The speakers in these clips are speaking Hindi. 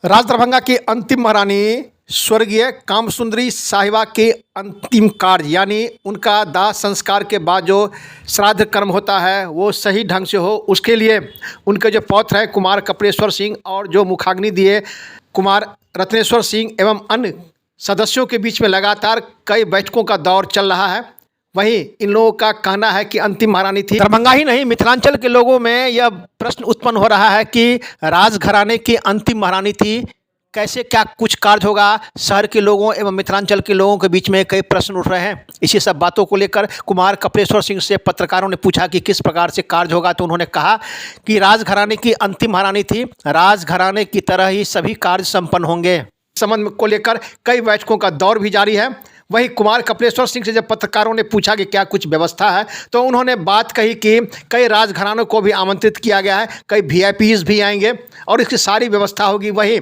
राज दरभंगा की अंतिम महारानी स्वर्गीय कामसुंदरी साहिबा के अंतिम कार्य यानी उनका दाह संस्कार के बाद जो श्राद्ध कर्म होता है वो सही ढंग से हो, उसके लिए उनके जो पौत्र हैं कुमार कपिलेश्वर सिंह और जो मुखाग्नि दिए कुमार रत्नेश्वर सिंह एवं अन्य सदस्यों के बीच में लगातार कई बैठकों का दौर चल रहा है। वहीं इन लोगों का कहना है कि अंतिम महारानी थी। दरभंगा ही नहीं, मिथिलांचल के लोगों में यह प्रश्न उत्पन्न हो रहा है कि राजघराने की अंतिम महारानी थी, कैसे क्या कुछ कार्य होगा। शहर के लोगों एवं मिथिलांचल के लोगों के बीच में कई प्रश्न उठ रहे हैं। इसी सब बातों को लेकर कुमार कपिलेश्वर सिंह से पत्रकारों ने पूछा कि किस प्रकार से कार्य होगा, तो उन्होंने कहा कि राजघराने की अंतिम महारानी थी, राजघराने की तरह ही सभी कार्य संपन्न होंगे। इस संबंध को लेकर कई बैठकों का दौर भी जारी है। वहीं कुमार कपिलेश्वर सिंह से जब पत्रकारों ने पूछा कि क्या कुछ व्यवस्था है, तो उन्होंने बात कही कि कई राजघरानों को भी आमंत्रित किया गया है, कई वीआईपीज भी आएंगे और इसकी सारी व्यवस्था होगी। वहीं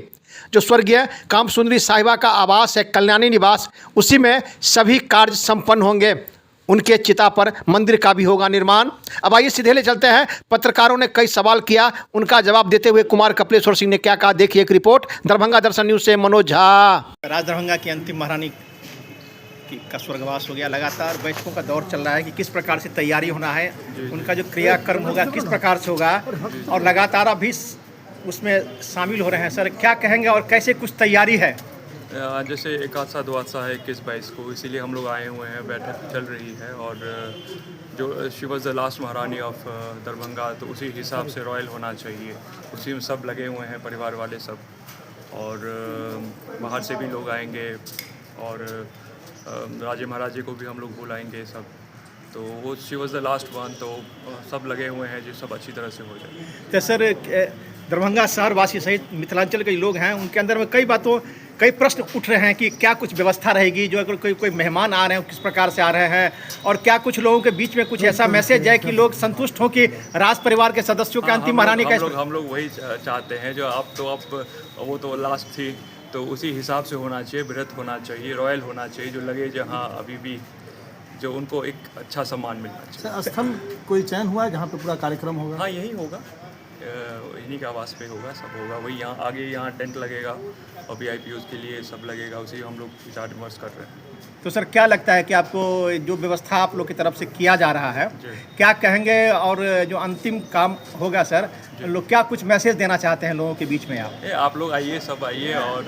जो स्वर्गीय कामसुंदरी साहिबा का आवास है कल्याणी निवास, उसी में सभी कार्य संपन्न होंगे। उनके चिता पर मंदिर का भी होगा निर्माण। अब आइए सीधे ले चलते हैं। पत्रकारों ने कई सवाल किया, उनका जवाब देते हुए कुमार कपिलेश्वर सिंह ने क्या कहा, देखिए एक रिपोर्ट। दरभंगा दर्शन न्यूज़ से मनोज झा। राज दरभंगा की अंतिम महारानी का स्वर्गवास हो गया, लगातार बैठकों का दौर चल रहा है कि किस प्रकार से तैयारी होना है, उनका जो क्रियाकर्म होगा किस प्रकार से होगा, और लगातार अभी उसमें शामिल हो रहे हैं। सर क्या कहेंगे और कैसे कुछ तैयारी है? जैसे एक हादसा दो हादसा है 21-22 को, इसीलिए हम लोग आए हुए हैं, बैठक चल रही है। और जो शी वॉज द लास्ट महारानी ऑफ दरभंगा, तो उसी हिसाब से रॉयल होना चाहिए, उसी में सब लगे हुए हैं, परिवार वाले सब। और बाहर से भी लोग आएंगे और राजे महाराजे को भी हम लोग बुलाएंगे सब। तो वो she was the last one, तो सब लगे हुए हैं जो सब अच्छी तरह से हो जाए। तो सर दरभंगा शहरवासी सहित मिथिलांचल के लोग हैं, उनके अंदर में कई प्रश्न उठ रहे हैं कि क्या कुछ व्यवस्था रहेगी, जो अगर कोई मेहमान आ रहे हैं किस प्रकार से आ रहे हैं, और क्या कुछ लोगों के बीच में कुछ ऐसा मैसेज है कि लोग संतुष्ट हों कि राज परिवार के सदस्यों के अंतिम महारानी का हम लोग वही चाहते हैं। जो अब वो तो लास्ट थी, तो उसी हिसाब से होना चाहिए, व्रत होना चाहिए, रॉयल होना चाहिए, जो लगे जहाँ अभी भी जो उनको एक अच्छा सम्मान मिलना चाहिए। स्थल कोई चयन हुआ है जहाँ पे पूरा कार्यक्रम होगा? हाँ, यही होगा, इन्हीं के आवास पे होगा, सब होगा वही। यहाँ आगे यहाँ टेंट लगेगा और वीआईपी उसके लिए सब लगेगा, उसी हम लोग विचार विमर्श कर रहे हैं। तो सर क्या लगता है कि आपको जो व्यवस्था आप लोग की तरफ से किया जा रहा है, क्या कहेंगे, और जो अंतिम काम होगा सर, लोग क्या कुछ मैसेज देना चाहते हैं लोगों के बीच में? आप लोग आइए, सब आइए और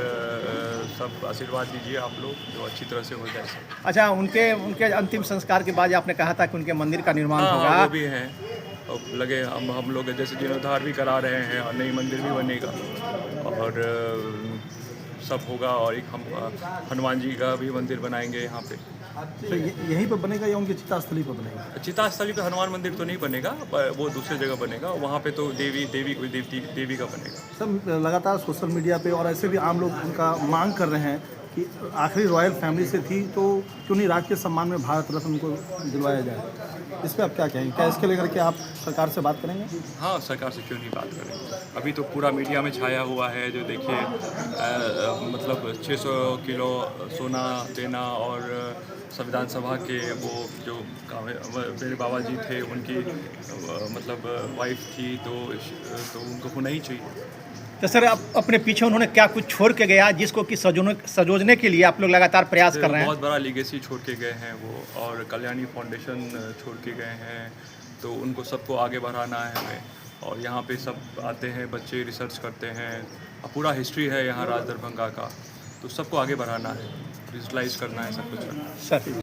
सब आशीर्वाद दीजिए आप लोग, जो अच्छी तरह से हो जाए सब। अच्छा, उनके अंतिम संस्कार के बाद आपने कहा था कि उनके मंदिर का निर्माण होगा। वो भी हैं, अब लगे हम लोग जैसे जीर्णोद्धार भी करा रहे हैं और नई मंदिर भी बनेगा और सब होगा। और एक हम हनुमान जी का भी मंदिर बनाएंगे यहाँ पे। तो यहीं पर बनेगा या उनकी चिता स्थली पर बनेगा? चिता स्थली पे हनुमान मंदिर तो नहीं बनेगा, वो दूसरी जगह बनेगा। वहाँ पे तो देवी का बनेगा। सब लगातार सोशल मीडिया पे और ऐसे भी आम लोग उनका मांग कर रहे हैं कि आखिरी रॉयल फैमिली से थी, तो क्यों नहीं राज के सम्मान में भारत रत्न उनको दिलवाया जाए? इस पर आप क्या कहेंगे? क्या इसके लेकर के आप सरकार से बात करेंगे? हाँ, सरकार से क्यों नहीं बात करेंगे। अभी तो पूरा मीडिया में छाया हुआ है, जो देखिए मतलब 600 किलो सोना देना, और संविधान सभा के वो जो मेरे बाबा जी थे उनकी मतलब वाइफ थी, तो उनको होना ही चाहिए। तो सर अपने पीछे उन्होंने क्या कुछ छोड़ के गया जिसको कि सजोने के लिए आप लोग लगातार प्रयास कर रहे हैं? बहुत बड़ा लीगेसी छोड़ के गए हैं वो, और कल्याणी फाउंडेशन छोड़ के गए हैं, तो उनको सबको आगे बढ़ाना है हमें। और यहाँ पे सब आते हैं, बच्चे रिसर्च करते हैं, पूरा हिस्ट्री है यहाँ राज दरभंगा का, तो सबको आगे बढ़ाना है, विजुलाइज करना है, सब कुछ करना है। सर